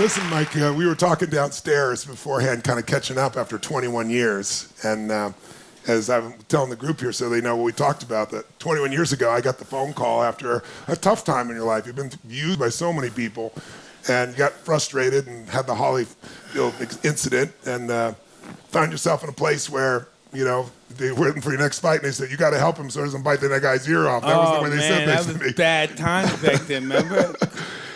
Listen, Mike, we were talking downstairs beforehand, kind of catching up after 21 years. And as I'm telling the group here so they know what we talked about, that 21 years ago, I got the phone call after a tough time in your life. You've been used by so many people and got frustrated and had the Holyfield incident and found yourself in a place where, you know, they were waiting for your next fight, and they said, you got to help him so he doesn't bite that guy's ear off. That was the way they said this to me. That was bad times back then, remember?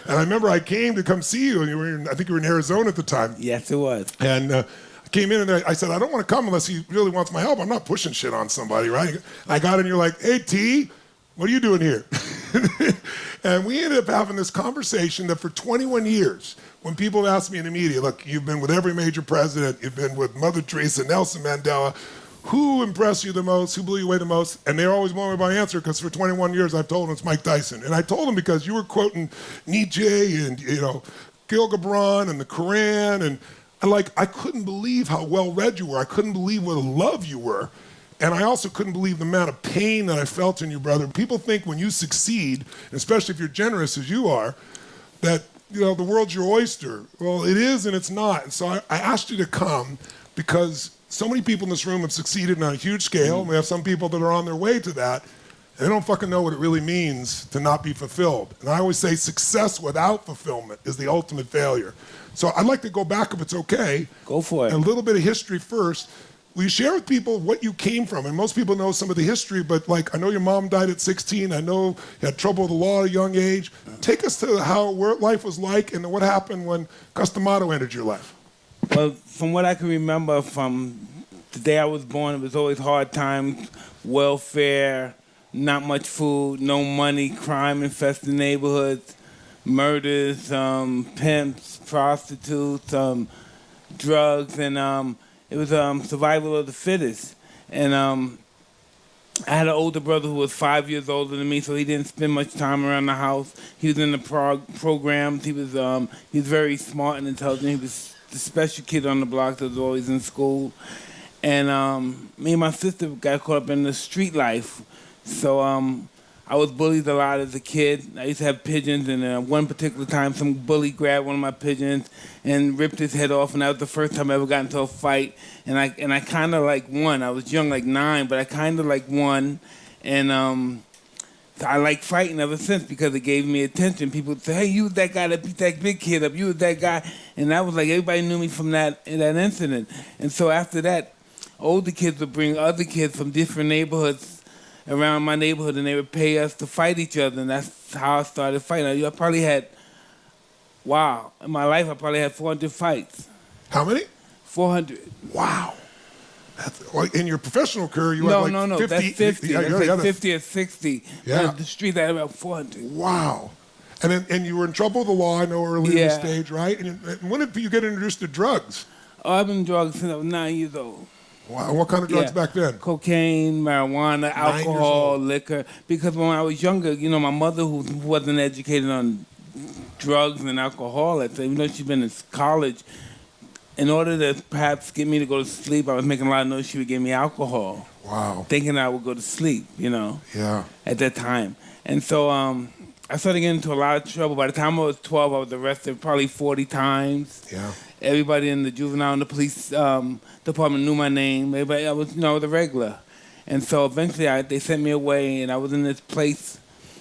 And I remember I came to come see you, and you were I think you were in Arizona at the time. Yes, it was. And I came in, and I said, I don't want to come unless he really wants my help. I'm not pushing shit on somebody, right? I got in, and you're like, hey, T, what are you doing here? And we ended up having this conversation that for 21 years, when people ask me in the media, look, you've been with every major president, you've been with Mother Teresa, Nelson Mandela, who impressed you the most, who blew you away the most? And they're always blowing away my answer because for 21 years I've told them it's Mike Tyson. And I told them because you were quoting Nietzsche and, you know, Gil Gibran and the Quran, and I couldn't believe how well read you were. I couldn't believe what a love you were. And I also couldn't believe the amount of pain that I felt in you, brother. People think when you succeed, especially if you're generous as you are, that, you know, the world's your oyster. Well, it is and it's not. And so I asked you to come because so many people in this room have succeeded on a huge scale. And we have some people that are on their way to that. And they don't fucking know what it really means to not be fulfilled. And I always say success without fulfillment is the ultimate failure. So I'd like to go back, if it's okay. Go for it. A little bit of history first. Will you share with people what you came from? And most people know some of the history, but like, I know your mom died at 16. I know you had trouble with the law at a young age. Take us to where life was like and what happened when Customato entered your life. Well, from what I can remember from the day I was born, it was always hard times, welfare, not much food, no money, crime-infested neighborhoods, murders, pimps, prostitutes, drugs, and it was survival of the fittest. And I had an older brother who was 5 years older than me, so he didn't spend much time around the house. He was in the programs. He was very smart and intelligent. He was the special kid on the block that was always in school. And me and my sister got caught up in the street life. So I was bullied a lot as a kid. I used to have pigeons, and one particular time some bully grabbed one of my pigeons and ripped his head off, and that was the first time I ever got into a fight. And I kind of like won. I was young, like 9, but I kind of like won. And I like fighting ever since because it gave me attention. People would say, hey, you was that guy that beat that big kid up. You was that guy. And that was like everybody knew me from that incident. And so after that, older kids would bring other kids from different neighborhoods around my neighborhood, and they would pay us to fight each other, and that's how I started fighting. I probably had, in my life I probably had 400 fights. How many? 400. Wow. Well, in your professional career, you had No, 50. That's 50. Yeah, That's like 50 or 60. Yeah. The street, I had about 400. Wow. And you were in trouble with the law, I know, early in the stage, right? And when did you get introduced to drugs? Oh, I've been drugged since I was 9 years old. Wow. What kind of drugs back then? Cocaine, marijuana, alcohol, liquor. Because when I was younger, you know, my mother, who wasn't educated on drugs and alcohol, even though she'd been in college, in order to perhaps get me to go to sleep, I was making a lot of noise, she would give me alcohol. Wow. Thinking I would go to sleep, you know. Yeah. At that time. And so I started getting into a lot of trouble. By the time I was 12, I was arrested probably 40 times. Yeah. Everybody in the juvenile and the police department knew my name. Everybody, I was, the regular. And so eventually they sent me away, and I was in this place.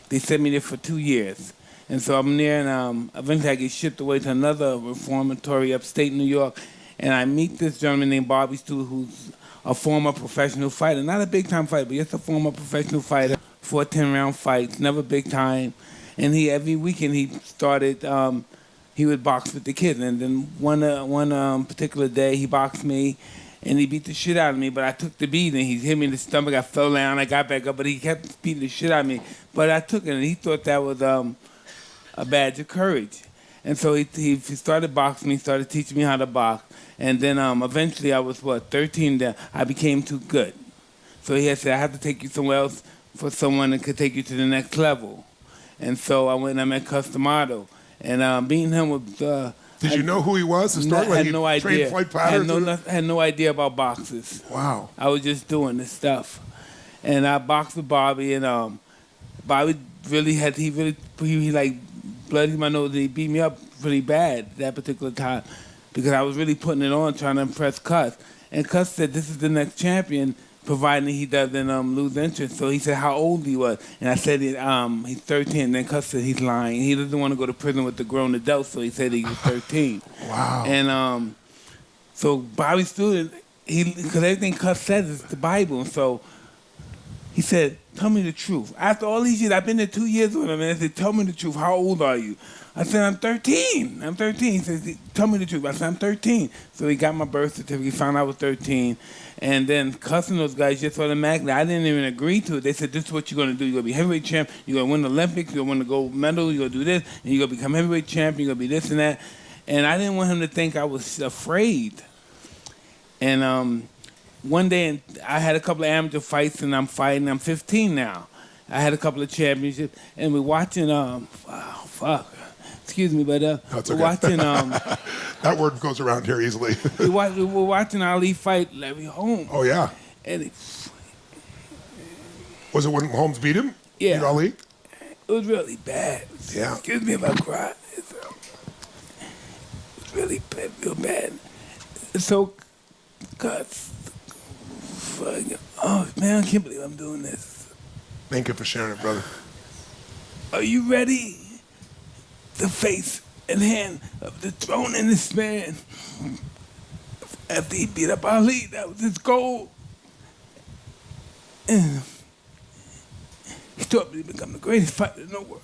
They sent me there for 2 years. And so I'm there, and eventually I get shipped away to another reformatory upstate New York. And I meet this gentleman named Bobby Stu, who's a former professional fighter. Not a big-time fighter, but just a former professional fighter. 4 10-round fights, never big time. And every weekend he started, he would box with the kids. And then one particular day he boxed me, and he beat the shit out of me, but I took the beating. He hit me in the stomach, I fell down, I got back up, but he kept beating the shit out of me. But I took it, and he thought that was a badge of courage. And so he started boxing me, started teaching me how to box. And then eventually I was, 13 then, I became too good. So he had said, I have to take you somewhere else for someone that could take you to the next level. And so I went and I met Customato. And beating him was... Did you know who he was? I had no idea. I had no idea about boxes. Wow. I was just doing this stuff. And I boxed with Bobby, and Bobby really had, he like bloodied my nose, and he beat me up pretty bad that particular time because I was really putting it on trying to impress Cuss. And Cuss said, this is the next champion, providing he doesn't lose interest. So he said how old he was. And I said he's 13. And then Cuss said he's lying. He doesn't want to go to prison with the grown adults, so he said he was 13. Wow. And so Bobby Student, because everything Cuss says is the Bible. And so he said, tell me the truth. After all these years, I've been there 2 years with him, and I said, tell me the truth. How old are you? I said, I'm 13. I'm 13. He said, tell me the truth. I said, I'm 13. So he got my birth certificate. He found out I was 13. And then cussing those guys just automatically, I didn't even agree to it. They said, this is what you're going to do. You're going to be heavyweight champ. You're going to win the Olympics. You're going to win the gold medal. You're going to do this. And you're going to become heavyweight champ. You're going to be this and that. And I didn't want him to think I was afraid. And one day, I had a couple of amateur fights, and I'm fighting. I'm 15 now. I had a couple of championships, and we're watching. Excuse me, but we're watching. That word goes around here easily. we're watching Ali fight Larry Holmes. Oh yeah. And was it when Holmes beat him? Yeah. Beat Ali? It was really bad. Yeah. Excuse me if I cry. It was really bad, real bad. So, God. Oh man, I can't believe I'm doing this. Thank you for sharing it, brother. Are you ready? The face and hand of the throne in this man. After he beat up Ali, that was his goal. And he taught me to become the greatest fighter in the world.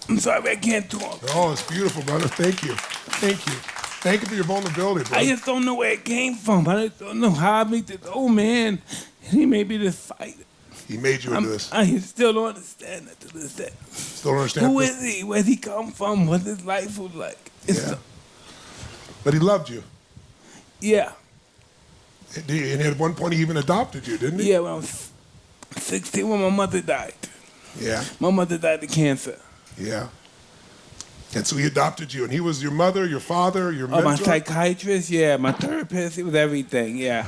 I'm sorry I can't talk. Oh, it's beautiful, brother. Thank you. Thank you. Thank you for your vulnerability, brother. I just don't know where it came from. I just don't know how I made this old man. He made me this fighter. He made you into this. I still don't understand that to this day. Still don't understand. Who is he? Where'd he come from? What his life was like? But he loved you. Yeah. And at one point he even adopted you, didn't he? Yeah, when I was 16, when my mother died. Yeah. My mother died of cancer. Yeah. And so he adopted you, and he was your mother, your father, your mentor? My psychiatrist, yeah, my therapist, he was everything, yeah.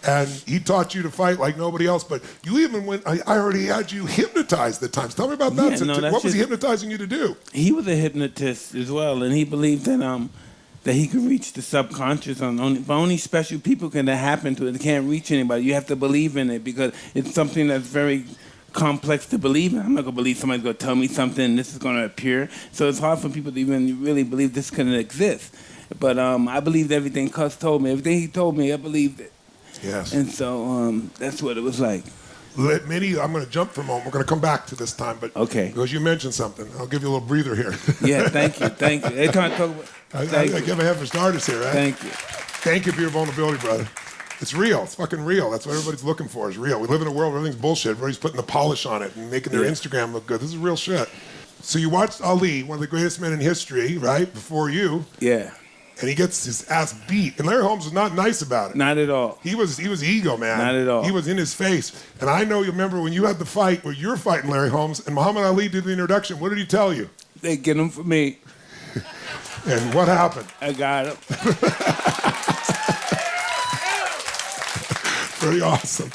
And he taught you to fight like nobody else, but you even went, I already had you hypnotized at times. Tell me about that. Yeah, What was he hypnotizing you to do? He was a hypnotist as well, and he believed that he could reach the subconscious. But only special people can that happen to it. They can't reach anybody. You have to believe in it because it's something that's very complex to believe in. I'm not going to believe somebody's going to tell me something and this is going to appear. So it's hard for people to even really believe this can exist. But I believed everything Cuss told me. Everything he told me, I believed it. Yes. And so that's what it was like. I'm going to jump for a moment. We're going to come back to this time, but okay. Because you mentioned something, I'll give you a little breather here. Yeah, thank you. Every time I talk about, I give a head for starters here, right? Thank you. Thank you for your vulnerability, brother. It's real. It's fucking real. That's what everybody's looking for is real. We live in a world where everything's bullshit. Everybody's putting the polish on it and making their Instagram look good. This is real shit. So you watched Ali, one of the greatest men in history, right, before you. Yeah. And he gets his ass beat. And Larry Holmes was not nice about it. Not at all. He was ego, man. Not at all. He was in his face. And I know you remember when you had the fight where you're fighting Larry Holmes and Muhammad Ali did the introduction. What did he tell you? They get him for me. And what happened? I got him. Pretty awesome.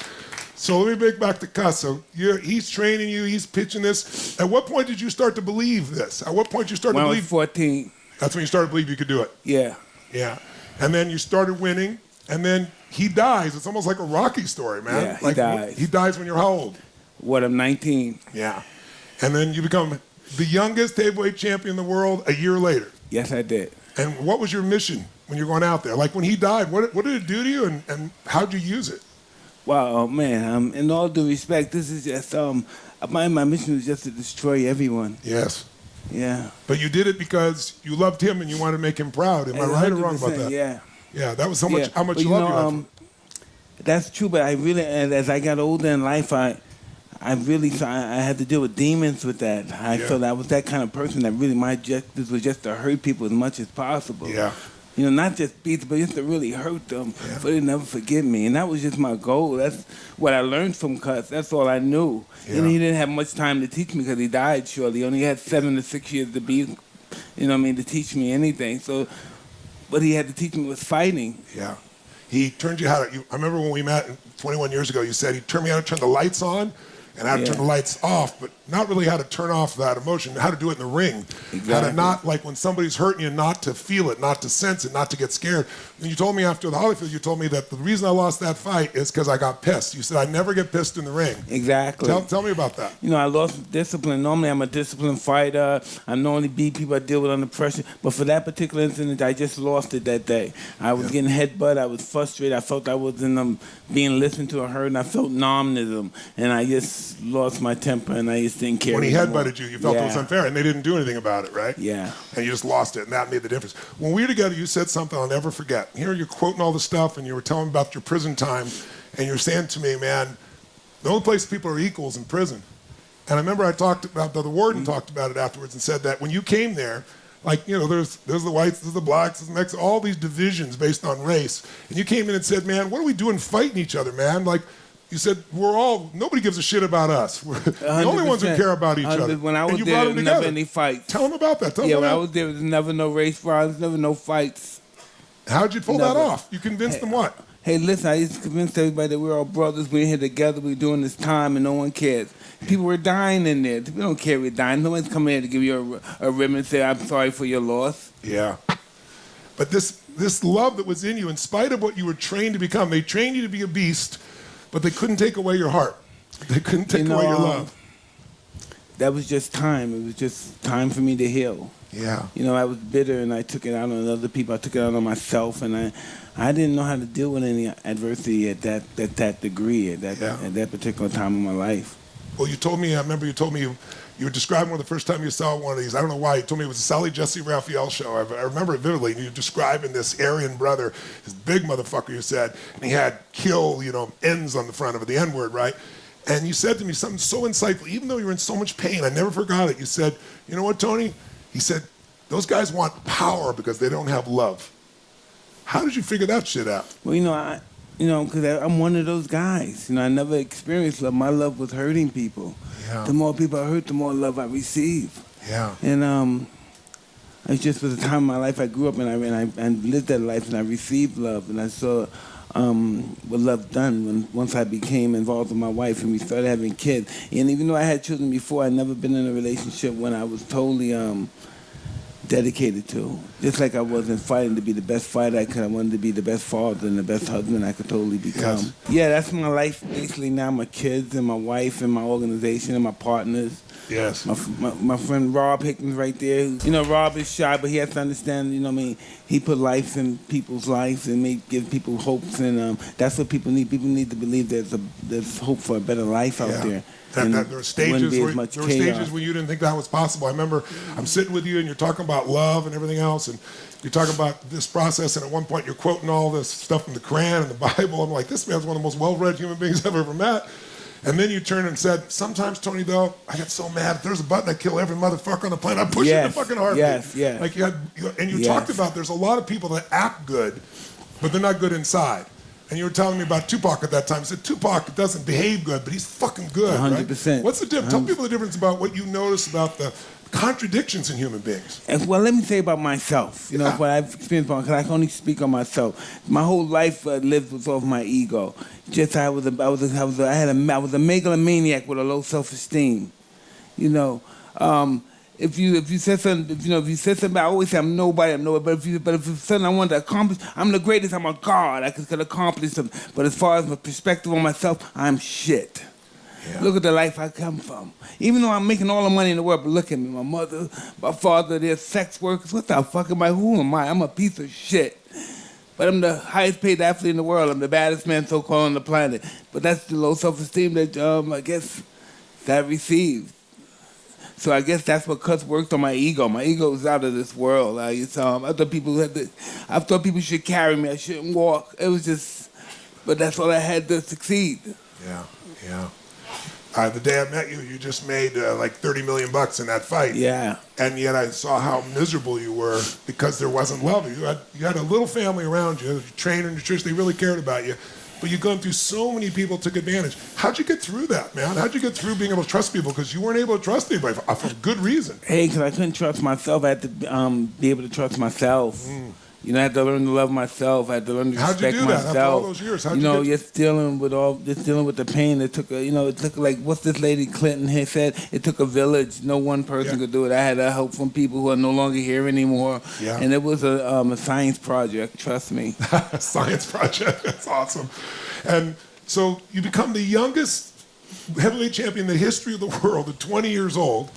So let me make back to Cuss. So he's training you. He's pitching this. At what point did you start to believe this? At what point did you start to believe? When I was 14. That's when you started to believe you could do it. Yeah. Yeah. And then you started winning. And then he dies. It's almost like a Rocky story, man. Yeah, he dies. He dies when you're how old? What, I'm 19. Yeah. And then you become the youngest heavyweight champion in the world a year later. Yes, I did. And what was your mission when you were going out there? Like when he died, what did it do to you and how'd you use it? Wow, man, in all due respect, this is just, my mission was just to destroy everyone. Yes. Yeah. But you did it because you loved him and you wanted to make him proud. Am I right or wrong about that? Yeah. Yeah, that was how much but you loved you. That's true, but I really, as I got older in life, I had to deal with demons with that. I felt I was that kind of person that really my objective was just to hurt people as much as possible. Yeah. You know, not just beat them, but just to really hurt them, so they never forget me. And that was just my goal. That's what I learned from Cuss. That's all I knew. Yeah. And he didn't have much time to teach me because he died shortly. He only had 7 to 6 years to be, to teach me anything. So, what he had to teach me was fighting. Yeah. He turned you how to, I remember when we met 21 years ago, you said he turned me how to turn the lights on and how to turn the lights off, but not really how to turn off that emotion, how to do it in the ring. Exactly. How to not, like when somebody's hurting you, not to feel it, not to sense it, not to get scared. When you told me after the Holyfield, you told me that the reason I lost that fight is because I got pissed. You said I never get pissed in the ring. Exactly. Tell me about that. You know, I lost discipline. Normally, I'm a disciplined fighter. I normally beat people I deal with under pressure. But for that particular incident, I just lost it that day. I was getting headbutt. I was frustrated. I felt I wasn't being listened to or heard, and I felt numbness. And I just lost my temper, and I just didn't care. When he anymore. headbutted you, you felt it was unfair, and they didn't do anything about it, right? Yeah. And you just lost it, and that made the difference. When we were together, you said something I'll never forget. Here you're quoting all the stuff, and you were telling me about your prison time, and you were saying to me, man, the only place people are equals in prison. And I remember I talked about, the warden talked about it afterwards and said that when you came there, like, you know, there's the whites, there's the blacks, there's the Mexicans, all these divisions based on race. And you came in and said, man, what are we doing fighting each other, man? Like, you said, nobody gives a shit about us. We're the only ones who care about each other. When I was and you there, brought there them was never together. any fights. Tell them about that. When I was there, there was never no race violence, never no fights. How'd you pull that off? You convinced them what? Hey, listen, I used to convince everybody that we're all brothers. We're here together. We're doing this time, and no one cares. People were dying in there. We don't care we're dying. No one's coming here to give you a ribbon and say, I'm sorry for your loss. Yeah. But this love that was in you, in spite of what you were trained to become, they trained you to be a beast, but they couldn't take away your heart. They couldn't take away your love. That was just time. It was just time for me to heal. Yeah. You know, I was bitter, and I took it out on other people. I took it out on myself, and I didn't know how to deal with any adversity at that degree, at that particular time in my life. Well, you told me, I remember you told me you were describing the first time you saw one of these. I don't know why. You told me it was a Sally Jesse Raphael show. I remember it vividly. And you were describing this Aryan brother, this big motherfucker, you said, and he had kill, N's on the front of it, the N-word, right? And you said to me something so insightful, even though you were in so much pain, I never forgot it. You said, you know what, Tony? He said, those guys want power because they don't have love. How did you figure that shit out? Well, because I'm one of those guys. I never experienced love. My love was hurting people. Yeah. The more people I hurt, the more love I receive. Yeah. And it just was a time in my life I grew up and I lived that life and I received love and I saw what love done once I became involved with my wife and we started having kids. And even though I had children before, I'd never been in a relationship when I was totally dedicated to. Just like I wasn't fighting to be the best fighter I could, I wanted to be the best father and the best husband I could totally become. Yes. Yeah, that's my life basically now. My kids and my wife and my organization and my partners. Yes. My friend Rob Hickman's right there. Rob is shy, but he has to understand, he put life in people's lives and give people hopes, and that's what people need. People need to believe there's hope for a better life out there. There were stages where you didn't think that was possible. I remember I'm sitting with you and you're talking about love and everything else, and you're talking about this process, and at one point you're quoting all this stuff from the Quran and the Bible. I'm like, this man's one of the most well-read human beings I've ever met. And then you turned and said, sometimes, Tony, though, I get so mad. If there's a button, I kill every motherfucker on the planet. I push it in the fucking heartbeat. Yes. Like you talked about there's a lot of people that act good, but they're not good inside. And you were telling me about Tupac at that time. You said Tupac doesn't behave good, but he's fucking good, 100%. right? What's the difference? Tell people the difference about what you notice about the contradictions in human beings. Well, let me say about myself. What I've experienced, because I can only speak on myself. My whole life lived with off my ego. I was a megalomaniac with a low self-esteem. If you said something, I always say I'm nobody. But if it's something I want to accomplish, I'm the greatest. I'm a god. I could accomplish something. But as far as my perspective on myself, I'm shit. Yeah. Look at the life I come from. Even though I'm making all the money in the world, but look at me. My mother, my father, they're sex workers. What the fuck am I? Who am I? I'm a piece of shit. But I'm the highest paid athlete in the world. I'm the baddest man so-called on the planet. But that's the low self-esteem that I guess that I received. So I guess that's what worked on my ego. My ego is out of this world. I thought people should carry me. I shouldn't walk. It was just, but that's all I had to succeed. Yeah. The day I met you, you just made like $30 million in that fight. Yeah. And yet I saw how miserable you were because there wasn't love. You had a little family around you, trainer, nutrition, they really cared about you. But you've gone through so many people took advantage. How'd you get through that, man? How'd you get through being able to trust people? Because you weren't able to trust anybody for good reason. Hey, because I couldn't trust myself. I had to be able to trust myself. You know, I had to learn to love myself. I had to learn to How'd you respect do that myself. after all those years? How'd you you know, get- just dealing with the pain. It took it took like what's this lady Clinton had said? It took a village. No one person could do it. I had help from people who are no longer here anymore. Yeah. And it was a science project. Trust me. Science project. That's awesome. And so you become the youngest heavyweight champion in the history of the world at 20 years old.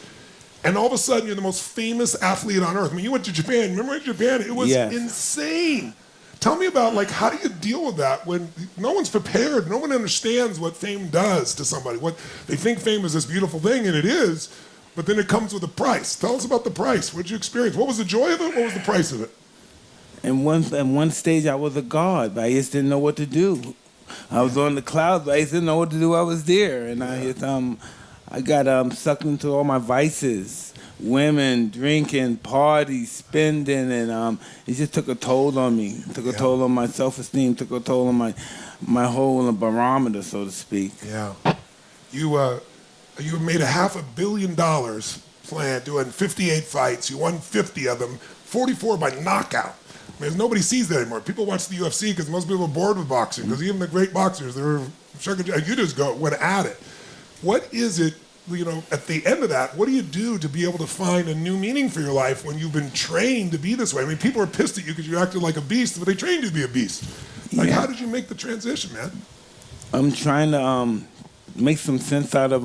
And all of a sudden, you're the most famous athlete on earth. I mean, you went to Japan. Remember in Japan? It was insane. Tell me about, like, how do you deal with that when no one's prepared? No one understands what fame does to somebody. What they think fame is this beautiful thing, and it is, but then it comes with a price. Tell us about the price. What did you experience? What was the joy of it? What was the price of it? In one stage, I was a god, but I just didn't know what to do. I was on the clouds, but I just didn't know what to do. I was there, and I got sucked into all my vices, women, drinking, parties, spending, and it just took a toll on me. It took a toll on my self-esteem, took a toll on my whole barometer, so to speak. Yeah. You made $500 million playing, doing 58 fights. You won 50 of them, 44 by knockout. I mean, nobody sees that anymore. People watch the UFC because most people are bored with boxing, because even the great boxers, you just went at it. What is it, at the end of that, what do you do to be able to find a new meaning for your life when you've been trained to be this way? I mean, people are pissed at you because you acted like a beast, but they trained you to be a beast. Like, how did you make the transition, man? I'm trying to make some sense out of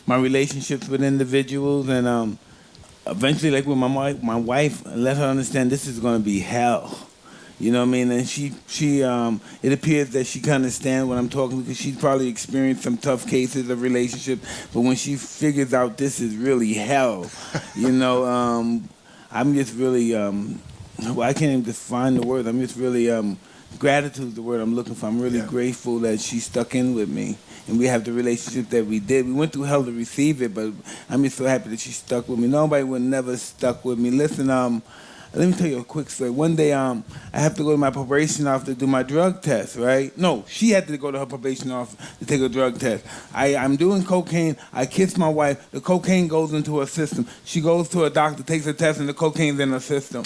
my relationships with individuals, and eventually, like with my wife, let her understand this is going to be hell. You know what I mean? And she it appears that she can understand what I'm talking, because she's probably experienced some tough cases of relationship. But when she figures out this is really hell, I'm just really, I can't even define the word. I'm just really, gratitude is the word I'm looking for. I'm really grateful that she stuck in with me. And we have the relationship that we did. We went through hell to receive it, but I'm just so happy that she stuck with me. Nobody would never stuck with me. Listen, let me tell you a quick story. One day, I have to go to my probation office to do my drug test, right? No, she had to go to her probation office to take a drug test. I'm doing cocaine. I kiss my wife. The cocaine goes into her system. She goes to a doctor, takes a test, and the cocaine's in her system.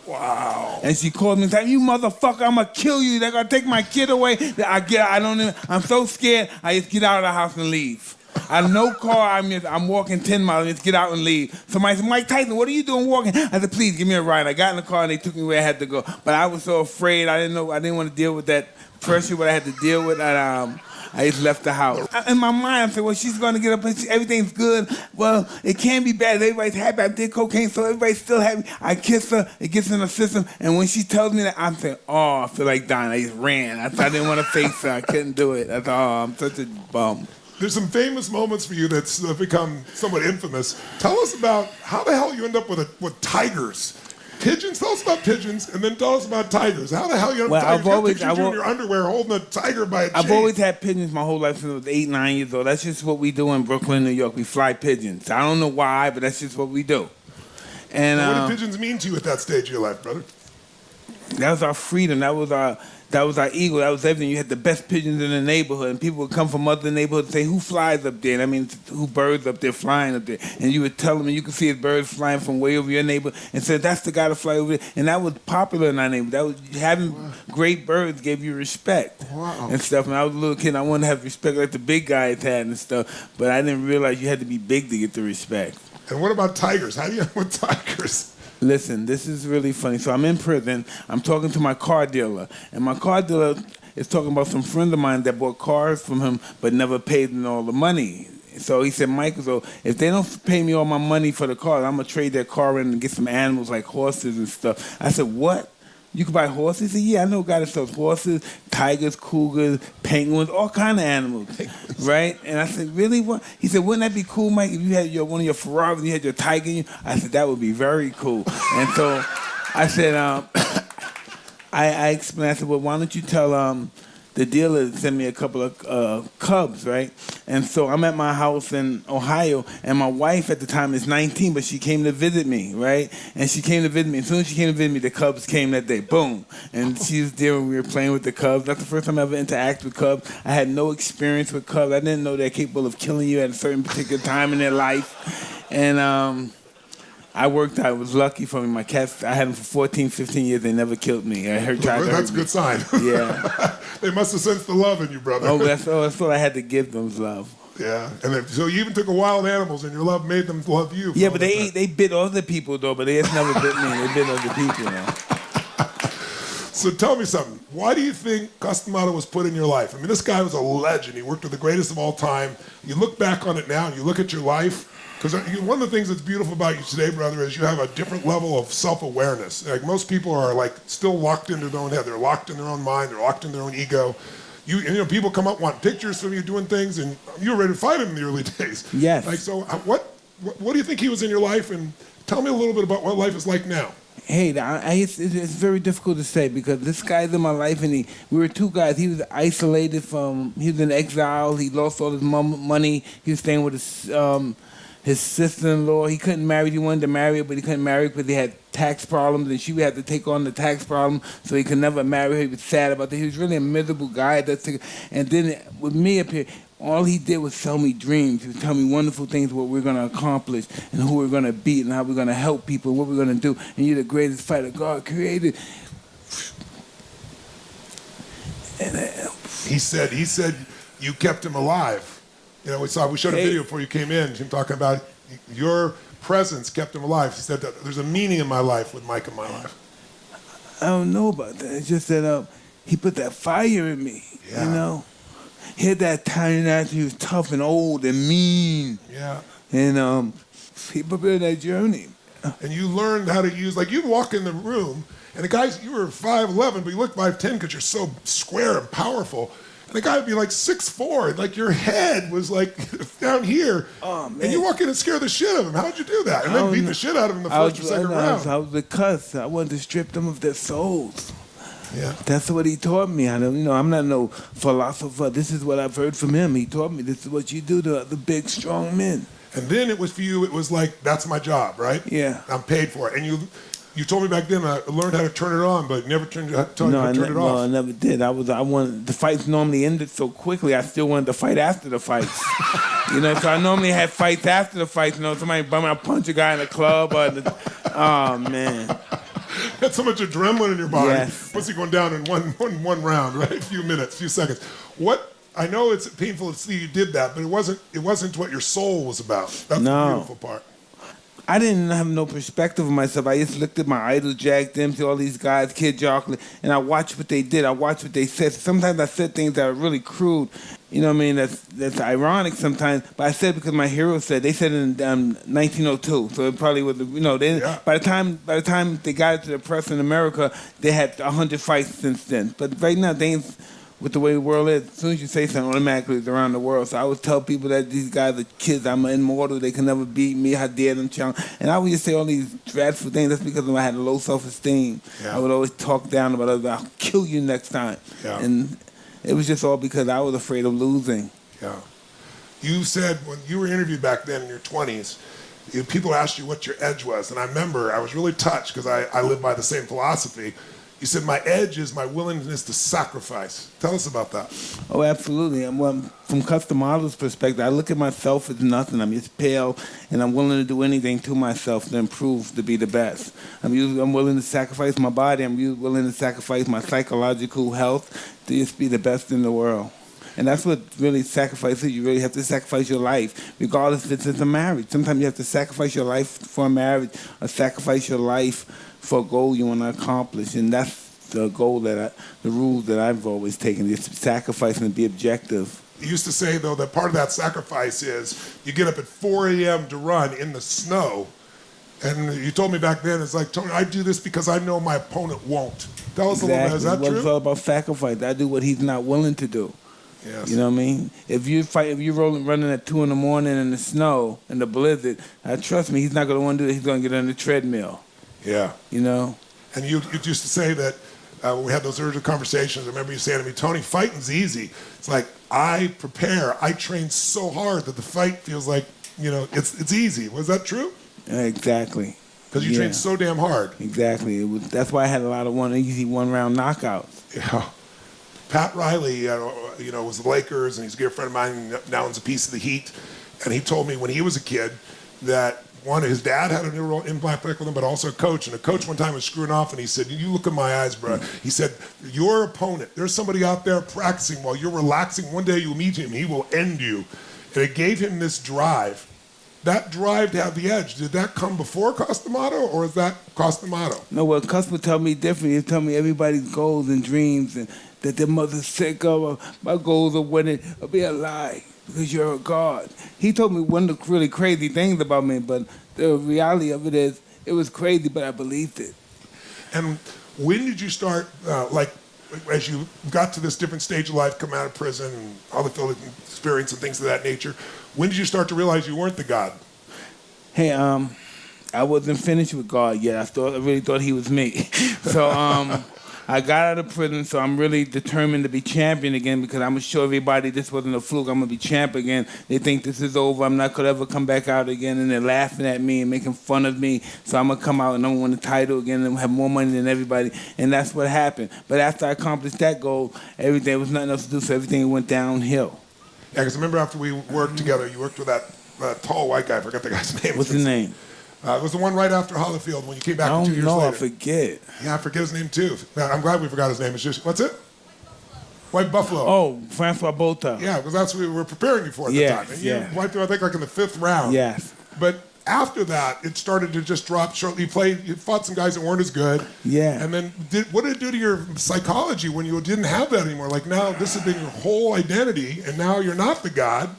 Wow. And she called me and said, "You motherfucker, I'm gonna kill you. They're gonna take my kid away." I'm so scared, I just get out of the house and leave. I have no car, I'm walking 10 miles, just get out and leave. Somebody said, "Mike Tyson, what are you doing walking?" I said, "Please, give me a ride." I got in the car and they took me where I had to go. But I was so afraid, I didn't want to deal with that pressure, what I had to deal with, and I just left the house. In my mind, I said, well, she's going to get up and everything's good. Well, it can't be bad. Everybody's happy. I did cocaine, so everybody's still happy. I kiss her. It gets in her system. And when she tells me that, I'm saying, oh, I feel like dying. I just ran. I didn't want to face her. I couldn't do it. I thought, oh, I'm such a bum. There's some famous moments for you that's become somewhat infamous. Tell us about how the hell you end up with tigers. Pigeons? Tell us about pigeons, and then tell us about tigers. How the hell you end up with tigers? You in your underwear holding a tiger by a chain. I've always had pigeons my whole life since I was 8, 9 years old. That's just what we do in Brooklyn, New York. We fly pigeons. I don't know why, but that's just what we do. And what do pigeons mean to you at that stage of your life, brother? That was our freedom. That was our ego. That was everything. You had the best pigeons in the neighborhood, and people would come from other neighborhoods and say, "Who flies up there?" And I mean, who birds up there flying up there? And you would tell them, and you could see his birds flying from way over your neighborhood, and said, "That's the guy to fly over there." And that was popular in our neighborhood. That was having great birds gave you respect and stuff. And I was a little kid, and I wanted to have respect like the big guys had and stuff, but I didn't realize you had to be big to get the respect. And what about tigers? How do you end with tigers? Listen, this is really funny. So I'm in prison. I'm talking to my car dealer. And my car dealer is talking about some friend of mine that bought cars from him but never paid him all the money. So he said, "Michael, so if they don't pay me all my money for the car, I'm going to trade that car in and get some animals like horses and stuff." I said, "What? You can buy horses?" He said, "Yeah, I know a guy that sells horses, tigers, cougars, penguins, all kind of animals." Right? And I said, "Really? What?" He said, "Wouldn't that be cool, Mike, if you had one of your Ferraris and you had your tiger in you?" I said, "That would be very cool." And so I said, I explained, I said, "Well, why don't you tell the dealer to send me a couple of cubs," right? And so I'm at my house in Ohio, and my wife at the time is 19, but she came to visit me, right? And she came to visit me. As soon as she came to visit me, the cubs came that day. Boom. And she was there when we were playing with the cubs. That's the first time I ever interacted with cubs. I had no experience with cubs. I didn't know they're capable of killing you at a certain particular time in their life. And I worked out. It was lucky for me. My cats, I had them for 14, 15 years. They never killed me. I heard tried to That's hurt a good me. sign. Yeah. They must have sensed the love in you, brother. Oh, that's all I had to give them was love. Yeah, and so you even took a wild animals, and your love made them love you. Yeah, but they bit other people though. But they just never bit me. They bit other people. So tell me something. Why do you think Customato was put in your life? I mean, this guy was a legend. He worked with the greatest of all time. You look back on it now, and you look at your life. Because one of the things that's beautiful about you today, brother, is you have a different level of self-awareness. Like most people are like still locked into their own head. They're locked in their own mind. They're locked in their own ego. People come up want pictures from you doing ththings, and you were ready to fight him in the early days. Yes. Like so, what do you think he was in your life? And tell me a little bit about what life is like now. Hey, it's very difficult to say because this guy's in my life, and we were two guys. He was isolated he was in exile. He lost all his money. He was staying with his sister-in-law. He couldn't marry. He wanted to marry her, but he couldn't marry her because he had tax problems, and she had to take on the tax problem, so he could never marry her. He was sad about that. He was really a miserable guy. And then with me up here, all he did was sell me dreams. He would tell me wonderful things, what we're going to accomplish and who we're going to beat and how we're going to help people and what we're going to do. And you're the greatest fighter God created. He said you kept him alive. We showed a video before you came in, him talking about your presence kept him alive. He said that there's a meaning in my life with Mike in my life. I don't know about that. It's just that he put that fire in me, He had that time that he was tough and old and mean. Yeah. And he prepared that journey. And you learned how to use, like you'd walk in the room, and the guys, you were 5'11", but you looked 5'10" because you're so square and powerful. And the guy would be like 6'4", like your head was like down here. Oh, man. And you walk in and scare the shit out of him. How'd you do that? And then beat the shit out of him in the first or second round. I was a cuss. I wanted to strip them of their souls. Yeah. That's what he taught me. I'm not no philosopher. This is what I've heard from him. He taught me this is what you do to the big, strong men. And then it was for you, it was like, that's my job, right? Yeah. I'm paid for it. And you told me back then I learned how to turn it on, but never turned it off. No, I never did. I wanted the fights normally ended so quickly. I still wanted to fight after the fights. So I normally had fights after the fights. Somebody bum out, punch a guy in the club. Oh man. Had so much adrenaline in your body. Yes. What's he going down in one round, right? A few minutes, few seconds. I know it's painful to see you did that, but it wasn't what your soul was about. That's the beautiful part. I didn't have no perspective of myself. I just looked at my idols, Jack Dempsey, all these guys, Kid Jockler, and I watched what they did. I watched what they said. Sometimes I said things that are really crude. That's ironic sometimes. But I said because my hero said. They said in 1902, so it probably was. By the time they got it to the press in America, they had 100 fights since then. But right now, with the way the world is, as soon as you say something, automatically it's around the world. So I would tell people that these guys are kids. I'm immortal. They can never beat me. How dare them challenge? And I would just say all these dreadful things. That's because I had a low self-esteem. Yeah. I would always talk down about others. I'll kill you next time. Yeah. And it was just all because I was afraid of losing. Yeah. You said when you were interviewed back then in your 20s, people asked you what your edge was. And I remember I was really touched because I live by the same philosophy. You said, my edge is my willingness to sacrifice. Tell us about that. Oh, absolutely. From Customado's perspective, I look at myself as nothing. I'm just pale, and I'm willing to do anything to myself to improve, to be the best. I'm willing to sacrifice my body. I'm willing to sacrifice my psychological health to just be the best in the world. And that's what really sacrifice is. You really have to sacrifice your life, regardless if it's a marriage. Sometimes you have to sacrifice your life for a marriage or sacrifice your life for a goal you want to accomplish. And that's the goal the rule that I've always taken, is to sacrifice and be objective. You used to say, though, that part of that sacrifice is you get up at 4 a.m. to run in the snow. And you told me back then, it's like, Tony, I do this because I know my opponent won't. Tell us a little bit, is that true? It's all about sacrifice. I do what he's not willing to do. Yes. You know what I mean? If you're running at 2 a.m. in the snow, in the blizzard, trust me, he's not going to want to do it. He's going to get on the treadmill. Yeah. And you used to say that when we had those earlier conversations, I remember you saying to me, Tony, fighting's easy. It's like, I prepare, I train so hard that the fight feels like, it's easy. Was that true? Exactly. Because you trained so damn hard. Exactly. That's why I had a lot of easy one-round knockouts. Yeah. Pat Riley, was the Lakers, and he's a good friend of mine, now owns a piece of the Heat. And he told me when he was a kid that one, his dad had a neural implant with him, but also a coach. And a coach one time was screwing off, and he said, you look in my eyes, bro. He said, your opponent, there's somebody out there practicing while you're relaxing. One day you'll meet him. He will end you. And it gave him this drive. That drive to have the edge, did that come before Costamato, or is that Costamato? No, well, Customer tell me different. He tell me everybody's goals and dreams and that their mother's sick of. My goals are winning. It'll be a lie because you're a God. He told me one of the really crazy things about me, but the reality of it is it was crazy, but I believed it. And when did you start, as you got to this different stage of life, come out of prison, and all the field experience and things of that nature, when did you start to realize you weren't the God? Hey, I wasn't finished with God yet. I really thought he was me. So I got out of prison, so I'm really determined to be champion again because I'm going to show everybody this wasn't a fluke. I'm going to be champ again. They think this is over. I'm not going to ever come back out again, and they're laughing at me and making fun of me. So I'm going to come out and I'm going to win the title again and have more money than everybody, and that's what happened. But after I accomplished that goal, there was nothing else to do, so everything went downhill. Yeah, because I remember after we worked together, you worked with that tall white guy. I forgot the guy's name. What's his name? It was the one right after Hollifield when you came back 2 years later. I forget. Yeah, I forget his name too. I'm glad we forgot his name. It's just, what's it? White Buffalo. Oh, Francois Botha. Yeah, because that's what we were preparing you for at the time. And you wiped him, I think, like in the 5th round. Yes. But after that, it started to just drop shortly. You fought some guys that weren't as good. Yeah. And then what did it do to your psychology when you didn't have that anymore? Like now, this has been your whole identity, and now you're not the God.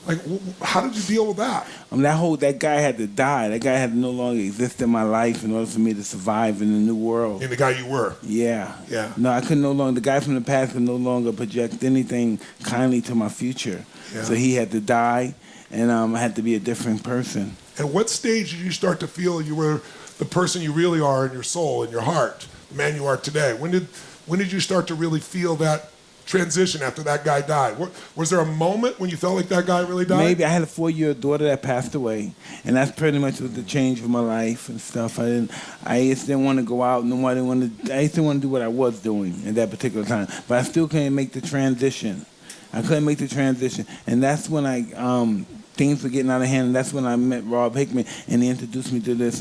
Like, how did you deal with that? That guy had to die. That guy had to no longer exist in my life in order for me to survive in the new world. And the guy you were? Yeah. Yeah. No, I could no longer, the guy from the past could no longer project anything kindly to my future. Yeah. So he had to die, and I had to be a different person. And what stage did you start to feel you were the person you really are in your soul, in your heart, the man you are today? When did you start to really feel that transition after that guy died? Was there a moment when you felt like that guy really died? Maybe. I had a 4-year-old daughter that passed away, and that's pretty much was the change for my life and stuff. I just didn't want to go out no more. I just didn't want to do what I was doing at that particular time. But I still couldn't make the transition. I couldn't make the transition, and that's when things were getting out of hand. And that's when I met Rob Hickman, and he introduced me to this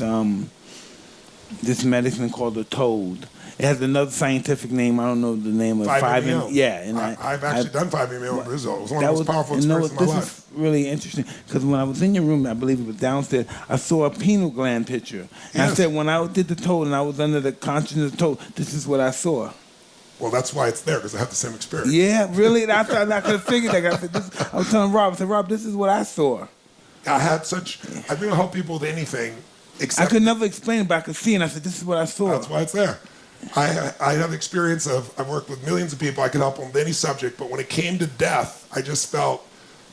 medicine called the toad. It has another scientific name. I don't know the name of 5-MeO. Yeah, and I've actually done 5-MeO in Brazil. It was one of the most powerful experiences of my life. This is really interesting because when I was in your room, I believe it was downstairs, I saw a pineal gland picture. And I said, when I did the toad and I was under the consciousness of the toad, this is what I saw. Well, that's why it's there, because I have the same experience. Yeah, really? I could have figured that. I was telling Rob, Rob, this is what I saw. I've been able to help people with anything. I could never explain it, but I could see, and I said, this is what I saw. That's why it's there. I have experience I've worked with millions of people. I could help them with any subject, but when it came to death, I just felt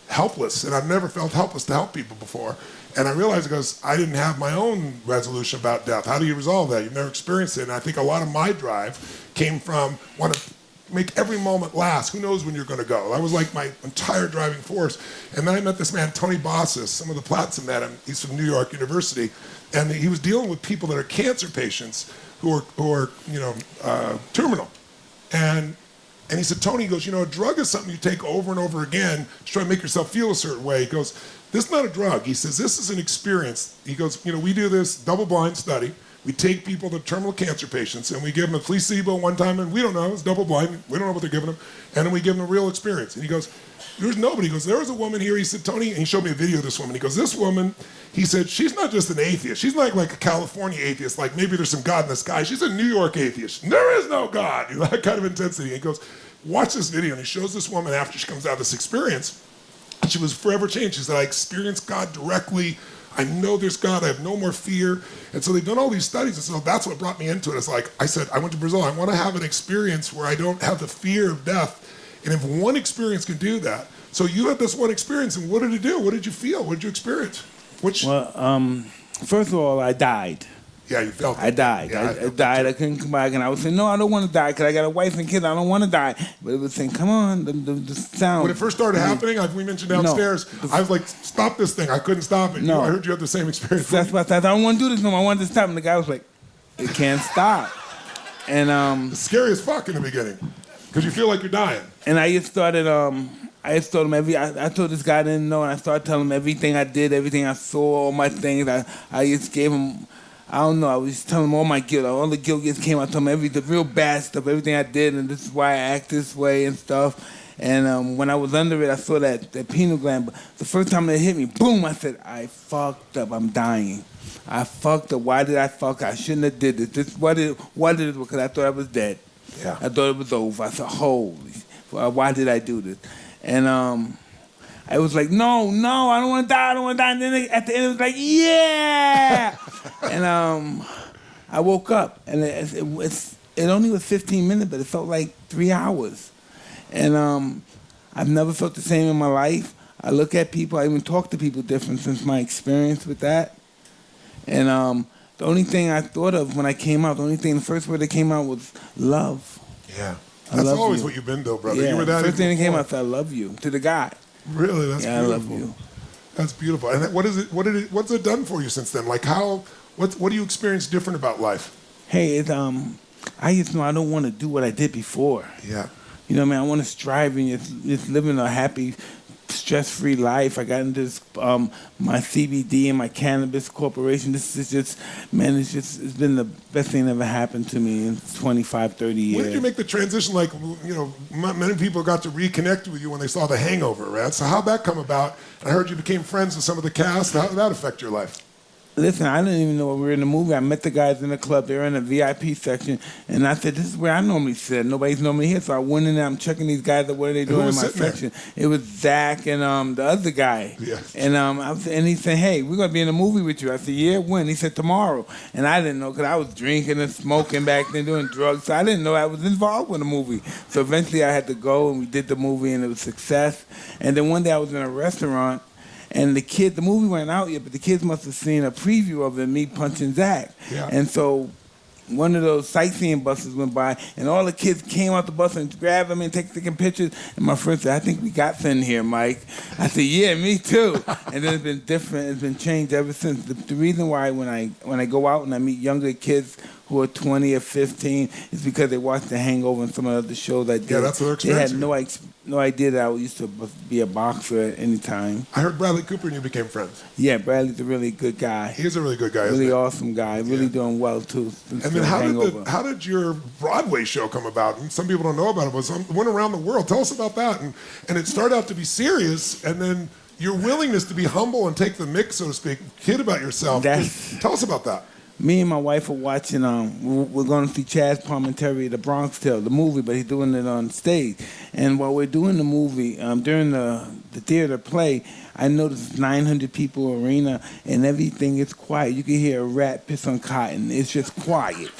helpless, and I've never felt helpless to help people before. And I realized because I didn't have my own resolution about death. How do you resolve that? You've never experienced it. And I think a lot of my drive came from wanting to make every moment last. Who knows when you're going to go? That was like my entire driving force. And then I met this man, Tony Robbins. Some of the Platts met him. He's from New York University. And he was dealing with people that are cancer patients who are terminal. And he said, Tony, he goes, a drug is something you take over and over again to try to make yourself feel a certain way. He goes, this is not a drug. He says, this is an experience. He goes, we do this double-blind study. We take people that are terminal cancer patients, and we give them a placebo one time, and we don't know. It's double-blind. We don't know what they're giving them. And then we give them a real experience. And he goes, there's nobody. He goes, there was a woman here. He said, Tony, and he showed me a video of this woman. He goes, this woman, he said, she's not just an atheist. She's not like a California atheist, like maybe there's some God in the sky. She's a New York atheist. There is no God. That kind of intensity. And he goes, watch this video. And he shows this woman after she comes out of this experience. And she was forever changed. She said, I experienced God directly. I know there's God. I have no more fear. And so they've done all these studies. And so that's what brought me into it. It's like, I said, I went to Brazil. I want to have an experience where I don't have the fear of death. And if one experience can do that. So you had this one experience, and what did it do? What did you feel? What did you experience? Well, first of all, I died. Yeah, you felt it. I died. Yeah, I died. I couldn't come back, and I was saying, no, I don't want to die because I got a wife and kids. I don't want to die. But it was saying, come on, the sound. When it first started happening, like we mentioned downstairs, I was like, stop this thing. I couldn't stop it. No. I heard you had the same experience. That's why I said, I don't want to do this no more. I wanted to stop. And the guy was like, it can't stop. And it's scary as fuck in the beginning because you feel like you're dying. And I just started, I just told him I told this guy I didn't know, and I started telling him everything I did, everything I saw, all my things. I just gave him, I don't know, I was just telling him all my guilt. All the guilt just came out, telling him the real bad stuff, everything I did, and this is why I act this way and stuff. And when I was under it, I saw that pineal gland. But the first time it hit me, boom, I said, I fucked up, I'm dying. I fucked up. Why did I fuck up? I shouldn't have did this. What did it? Because I thought I was dead. Yeah. I thought it was over. I said, holy, why did I do this? And I was like, no, I don't want to die, And then at the end, it was like, yeah. And I woke up, and it only was 15 minutes, but it felt like 3 hours. And I've never felt the same in my life. I look at people, I even talk to people different since my experience with that. And the only thing I thought of when I came out, the first word that came out was love. Yeah. That's always what you've been, though, brother. Yeah. You were that first thing that came before. out, I said, I love you, to the guy. Really? That's beautiful. I love you. That's beautiful. And what's it done for you since then? Like what do you experience different about life? Hey, I just know I don't want to do what I did before. Yeah. You know what I mean? I want to strive and just living a happy, stress-free life. I got into this, my CBD and my cannabis corporation. This is just, man, it's been the best thing that ever happened to me in 25, 30 years. When did you make the transition? Like, you know, many people got to reconnect with you when they saw The Hangover, right? So how'd that come about? I heard you became friends with some of the cast. How did that affect your life? Listen, I didn't even know we were in the movie. I met the guys in the club. They were in the VIP section. And I said, this is where I normally sit. Nobody's normally here. So I went in there. I'm checking these guys out. What are they doing in my section? It was Zach and the other guy. Yes. And he said, hey, we're going to be in a movie with you. I said, yeah, when? He said, tomorrow. And I didn't know because I was drinking and smoking back then, doing drugs. So I didn't know I was involved with the movie. So eventually I had to go, and we did the movie, and it was a success. And then one day I was in a restaurant, and the movie wasn't out yet, but the kids must have seen a preview of it, me punching Zach. Yeah. And so one of those sightseeing buses went by, and all the kids came out the bus and grabbed them and taking pictures. And my friend said, I think we got thin here, Mike. I said, yeah, me too. And then it's been different. It's been changed ever since. The reason why when I go out and I meet younger kids who are 20 or 15 is because they watched The Hangover and some of the other shows I did. Yeah, that's what they're experiencing. They had no idea that I used to be a boxer at any time. I heard Bradley Cooper and you became friends. Yeah, Bradley's a really good guy. He is a really good guy, Really isn't he? awesome guy. Really doing well, too. And then how did your Broadway show come about? And some people don't know about it, but it went around the world. Tell us about that. And it started out to be serious, and then your willingness to be humble and take the mix, so to speak, kid about yourself. Tell us about that. Me and my wife are watching, we're going to see Chaz Palminteri, The Bronx Tale, the movie, but he's doing it on stage. And while we're doing the movie, during the theater play, I noticed 900 people arena, and everything is quiet. You can hear a rat piss on cotton. It's just quiet.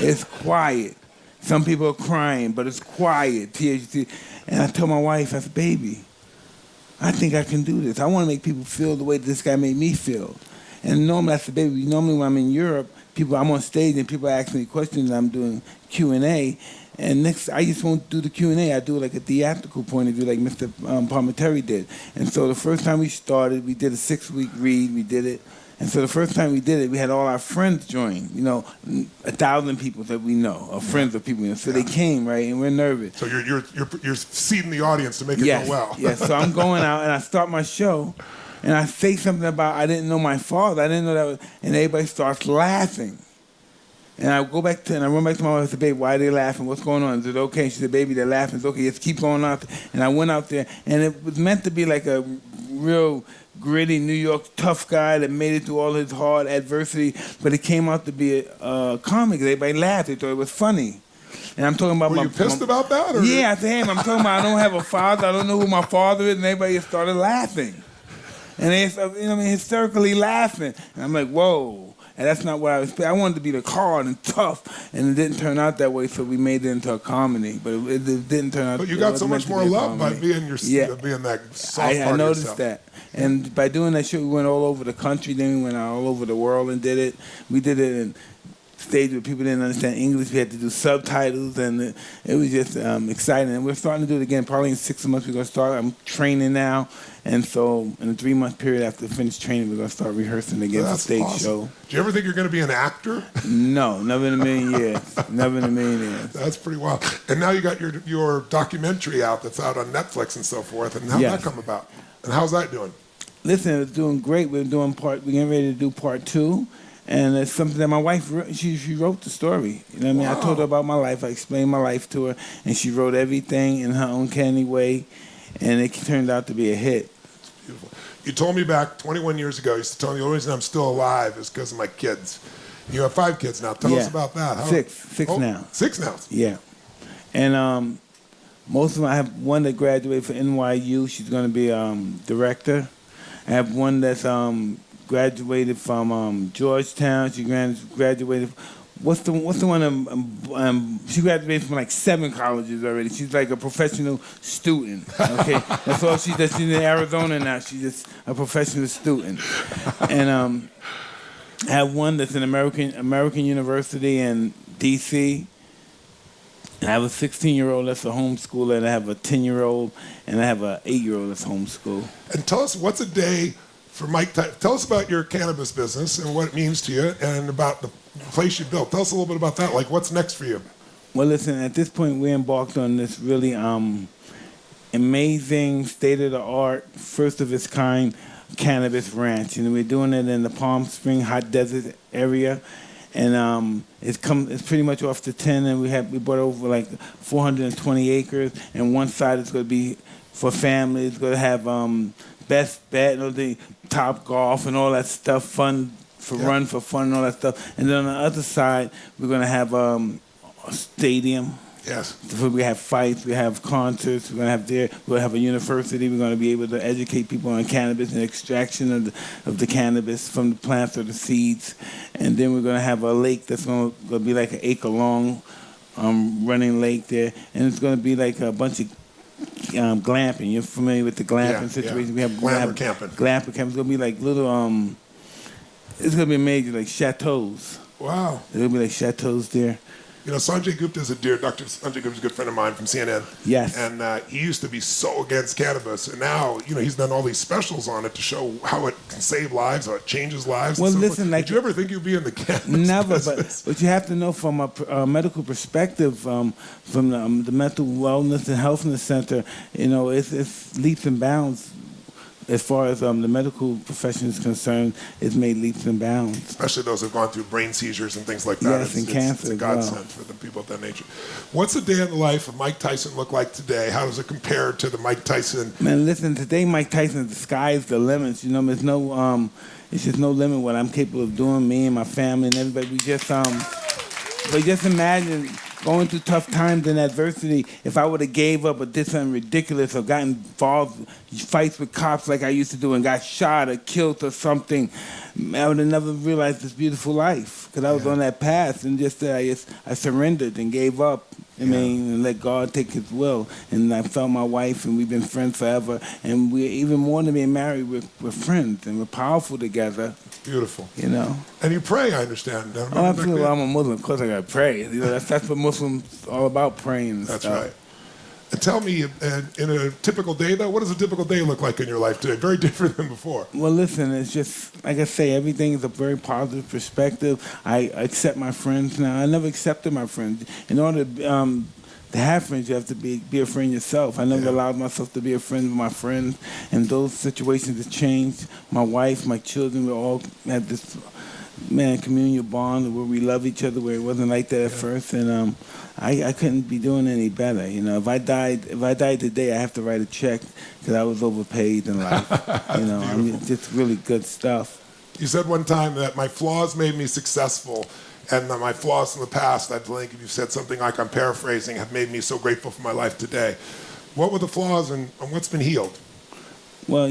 It's quiet. Some people are crying, but it's quiet. Tears. And I told my wife, I said, baby, I think I can do this. I want to make people feel the way this guy made me feel. And normally, I said, baby, normally when I'm in Europe, I'm on stage and people ask me questions, and I'm doing Q&A. And I just won't do the Q&A. I do it like a theatrical point of view, like Mr. Palminteri did. And so the first time we started, we did a 6-week read. We did it. And so the first time we did it, we had all our friends join. 1,000 people that we know, or friends of people we know. So they came, right, and we're nervous. So you're seeding the audience to make it go well. Yes. So I'm going out and I start my show. And I say something about I didn't know my father. I didn't know that and everybody starts laughing. And I run back to my wife and said, baby, why are they laughing? What's going on? Is it okay? She said, baby, they're laughing. It's okay. Just keep going out there. And I went out there, and it was meant to be like a real gritty New York tough guy that made it through all his hard adversity, but it came out to be a comic. Everybody laughed. They thought it was funny. And I'm talking about Were you pissed about that? Or? Yeah, I said, hey, I'm talking about I don't have a father. I don't know who my father is. And everybody just started laughing. And they, hysterically laughing. And I'm like, whoa. And that's not what I was expecting. I wanted to be the hard and tough, and it didn't turn out that way, so we made it into a comedy. But it didn't turn out. But you got so much more love by being being that soft part of yourself. I noticed that. And by doing that show, we went all over the country. Then we went all over the world and did it. We did it in stage where people didn't understand English. We had to do subtitles, and it was just exciting. And we're starting to do it again. Probably in 6 months we're going to start. I'm training now. And so in a 3-month period after finish training, we're going to start rehearsing again for stage show. Do you ever think you're going to be an actor? No, never in a million years. Never in a million years. That's pretty wild. And now you got your documentary out that's out on Netflix and so forth. And how'd that come about? And how's that doing? Listen, it's doing great. We're getting ready to do part 2. And it's something that my wife wrote. She wrote the story. You know what I mean? I told her about my life. I explained my life to her. And she wrote everything in her own canny way. And it turned out to be a hit. Beautiful. You told me back 21 years ago, you used to tell me the only reason I'm still alive is because of my kids. You have 5 kids now. Tell us about that. Six now. 6 now? Yeah. And most of them, I have one that graduated from NYU. She's going to be director. I have one that's graduated from Georgetown. She graduated. What's the one? She graduated from like 7 colleges already. She's like a professional student. Okay, that's all she does. She's in Arizona now. She's just a professional student. And I have one that's an American University in D.C. And I have a 16-year-old that's a homeschooler, and I have a 10-year-old, and I have an 8-year-old that's homeschooled. And tell us, what's a day for Mike Tyson? Tell us about your cannabis business and what it means to you, and about the place you built. Tell us a little bit about that. Like, what's next for you? Well, listen, at this point, we embarked on this really amazing, state-of-the-art, first-of-its-kind cannabis ranch. And we're doing it in the Palm Spring hot desert area. And it's pretty much off the 10, and we bought over like 420 acres. And one side is going to be for families. It's going to have best bet, the Top Golf and all that stuff, fun run for fun and all that stuff. And then on the other side, we're going to have a stadium. Yes. So we have fights, we have concerts, we're going to have a university. We're going to be able to educate people on cannabis and extraction of the cannabis from the plants or the seeds. And then we're going to have a lake that's going to be like an acre-long running lake there. And it's going to be like a bunch of glamping. You're familiar with the glamping situation? Yeah. Glamour camping. Glamping camping. It's going to be like little, it's going to be major, like chateaus. Wow. There's going to be like chateaus there. You know, Sanjay Gupta is Dr. Sanjay Gupta is a good friend of mine from CNN. Yes. And he used to be so against cannabis. And now, he's done all these specials on it to show how it can save lives, how it changes lives. Well, and so listen, did you ever think you'd be in the cannabis Never, business? but you have to know from a medical perspective, from the Mental Wellness and Healthness Center, it's leaps and bounds. As far as the medical profession is concerned, it's made leaps and bounds. Especially those who've gone through brain seizures and things like that. Yes, and cancer. It's a godsend for the people of that nature. What's a day in the life of Mike Tyson look like today? How does it compare to the Mike Tyson? Man, listen, today Mike Tyson, the sky is the limit. There's no, it's just no limit what I'm capable of doing, me and my family and everybody. But just imagine going through tough times and adversity. If I would have gave up or did something ridiculous or got involved in fights with cops like I used to do and got shot or killed or something, I would have never realized this beautiful life because I was on that path and I surrendered and gave up. And let God take His will. And I found my wife, and we've been friends forever. And we're even more than being married, we're friends, and we're powerful together. Beautiful. And you pray, I understand. Oh, absolutely. Well, I'm a Muslim. Of course I got to pray. That's what Muslims all about, praying and That's stuff. right. And tell me, in a typical day, though, what does a typical day look like in your life today? Very different than before. Well, listen, it's just, like I say, everything is a very positive perspective. I accept my friends now. I never accepted my friends. In order to have friends, you have to be a friend yourself. I never allowed myself to be a friend with my friends, and those situations have changed. My wife, my children, we all had this, communal bond where we love each other, where it wasn't like that at first, and I couldn't be doing any better. If I died today, I have to write a check because I was overpaid in life. It's just really good stuff. You said one time that my flaws made me successful, and that my flaws in the past, I think if you said something like, I'm paraphrasing, have made me so grateful for my life today. What were the flaws and what's been healed? Well,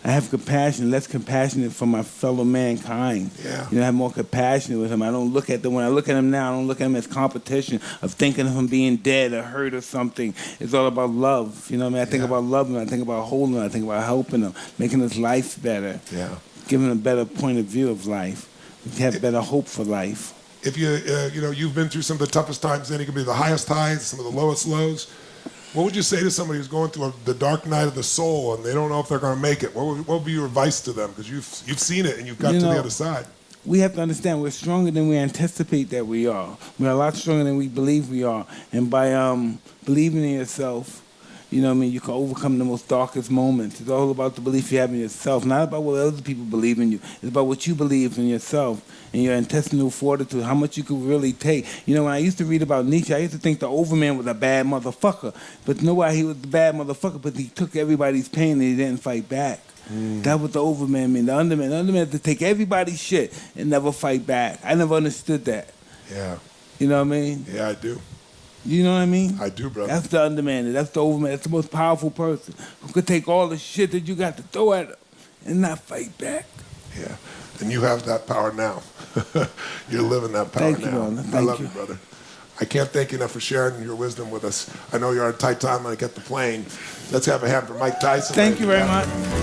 I have compassion, less compassionate for my fellow mankind. Yeah. I have more compassion with him. I don't look at them. When I look at him now, I don't look at him as competition of thinking of him being dead or hurt or something. It's all about love. I think about loving him. I think about holding him. I think about helping him, making his life better. Yeah. Giving him a better point of view of life. have better hope for life. If you've been through some of the toughest times, then it could be the highest highs, some of the lowest lows. What would you say to somebody who's going through the dark night of the soul and they don't know if they're going to make it? What would be your advice to them? Because you've seen it and you've got to the other side. We have to understand we're stronger than we anticipate that we are. We're a lot stronger than we believe we are. And by believing in yourself, you can overcome the most darkest moments. It's all about the belief you have in yourself, not about what other people believe in you. It's about what you believe in yourself and your intestinal fortitude, how much you could really take. When I used to read about Nietzsche, I used to think the overman was a bad motherfucker. But know why he was the bad motherfucker? But he took everybody's pain and he didn't fight back. That was the overman mean. The underman had to take everybody's shit and never fight back. I never understood that. Yeah. You know what I mean? Yeah, I do. You know what I mean? I do, brother. That's the underman. That's the overman. That's the most powerful person who could take all the shit that you got to throw at him and not fight back. Yeah. And you have that power now. You're living that power now. Thank you, brother. I love you, brother. I can't thank you enough for sharing your wisdom with us. I know you're on a tight time when I get the plane. Let's have a hand for Mike Tyson. Thank you very much.